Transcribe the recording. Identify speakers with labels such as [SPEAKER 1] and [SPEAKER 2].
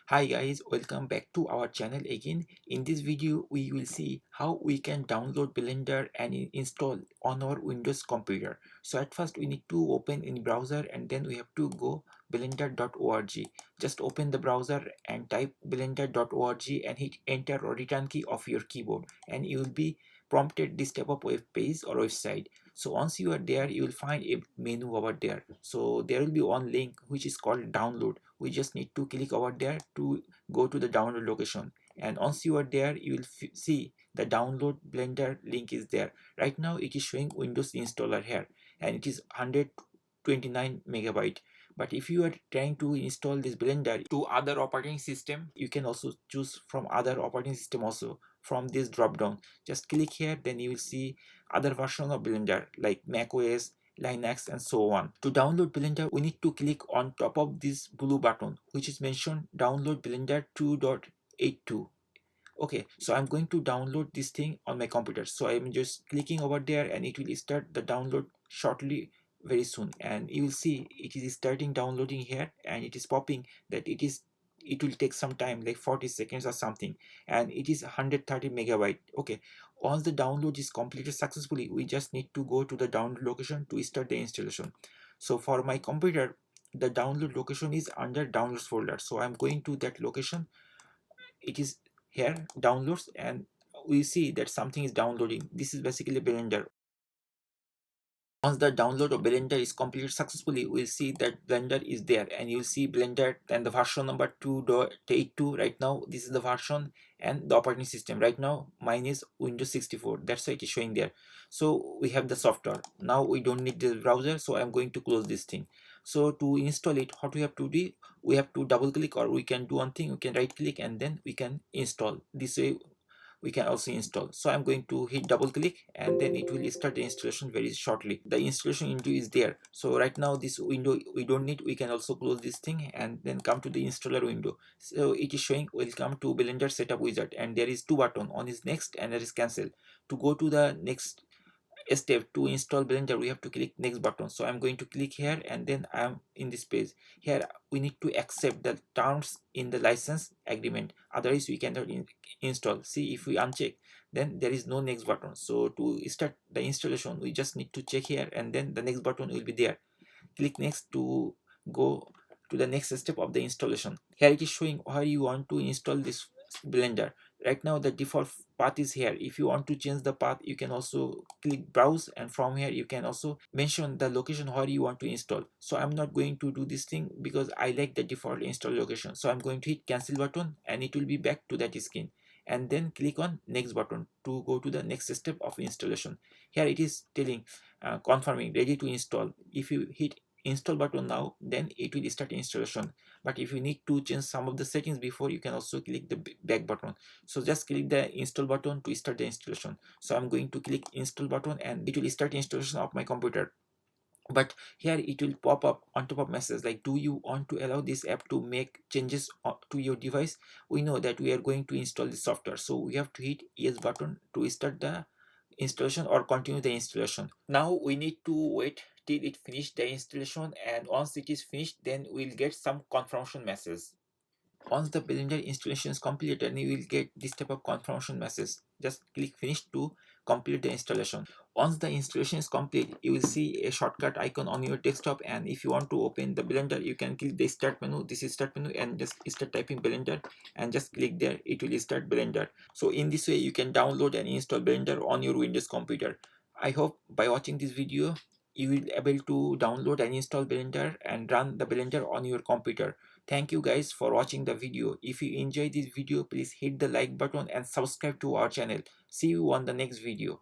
[SPEAKER 1] Hi guys, welcome back to our channel again. In this video we will see how we can download Blender and install on our Windows computer. So at first we need to open in browser and then we have to go blender.org. Just open the browser and type blender.org and hit enter or return key of your keyboard and you will be prompted this type of web page or website. So once you are there, you will find a menu over there. So there will be one link which is called download. We just need to click over there to go to the download location, and once you are there you will see the download Blender link is there. Right now it is showing Windows installer here and it is 129 megabyte. But if you are trying to install this Blender to other operating system, you can also choose from other operating system also from this drop down. Just click here, then you will see other version of Blender like Mac OS, Linux and so on. To download Blender, we need to click on top of this blue button which is mentioned download Blender 2.82. Okay, so I'm going to download this thing on my computer. So I'm just clicking over there and it will start the download shortly, very soon, and you will see it is starting downloading here and it is popping that it will take some time like 40 seconds or something, and it is 130 megabyte. Okay, once the download is completed successfully, we just need to go to the download location to start the installation. So for my computer, the download location is under downloads folder, so I'm going to that location. It is here downloads and we see that something is downloading. This is basically Blender. Once the download of Blender is completed successfully, we'll see that Blender is there and you'll see Blender and the version number 2.82. Right now this is the version and the operating system. Right now mine is Windows 64, that's why it is showing there. So we have the software. Now we don't need the browser, so I'm going to close this thing. So to install it, what we have to do, we have to double click, or we can do one thing, we can right click and then we can install. This way we can also install. So I'm going to hit double click and then it will start the installation very shortly. The installation window is there. So right now this window we don't need, we can also close this thing and then come to the installer window. So it is showing welcome to Blender setup wizard, and there is two buttons, one is next and there is cancel. To go to the next step to install Blender, we have to click next button. So I'm going to click here and then I'm in this page. Here we need to accept the terms in the license agreement, otherwise we cannot install. See, if we uncheck, then there is no next button. So to start the installation, we just need to check here and then the next button will be there. Click next to go to the next step of the installation. Here it is showing how you want to install this Blender. Right now the default path is here. If you want to change the path, you can also click browse, and from here you can also mention the location where you want to install. So I'm not going to do this thing because I like the default install location. So I'm going to hit cancel button and it will be back to that screen, and then click on next button to go to the next step of installation. Here it is telling confirming ready to install. If you hit install button now, then it will start installation. But if you need to change some of the settings before, you can also click the back button. So just click the install button to start the installation. So I'm going to click install button and it will start installation of my computer. But here it will pop up on top of message like, do you want to allow this app to make changes to your device? We know that we are going to install the software, so we have to hit yes button to start the installation or continue the installation. Now we need to wait till it finish the installation, and once it is finished, then we'll get some confirmation message. Once the Blender installation is completed, you will get this type of confirmation message. Just click finish to complete the installation. Once the installation is complete, you will see a shortcut icon on your desktop, and if you want to open the Blender, you can click the start menu. This is start menu, and just start typing Blender and just click there. It will start Blender. So in this way you can download and install Blender on your Windows computer. I hope by watching this video you will be able to download and install Blender and run the Blender on your computer. Thank you guys for watching the video. If you enjoyed this video, please hit the like button and subscribe to our channel. See you on the next video.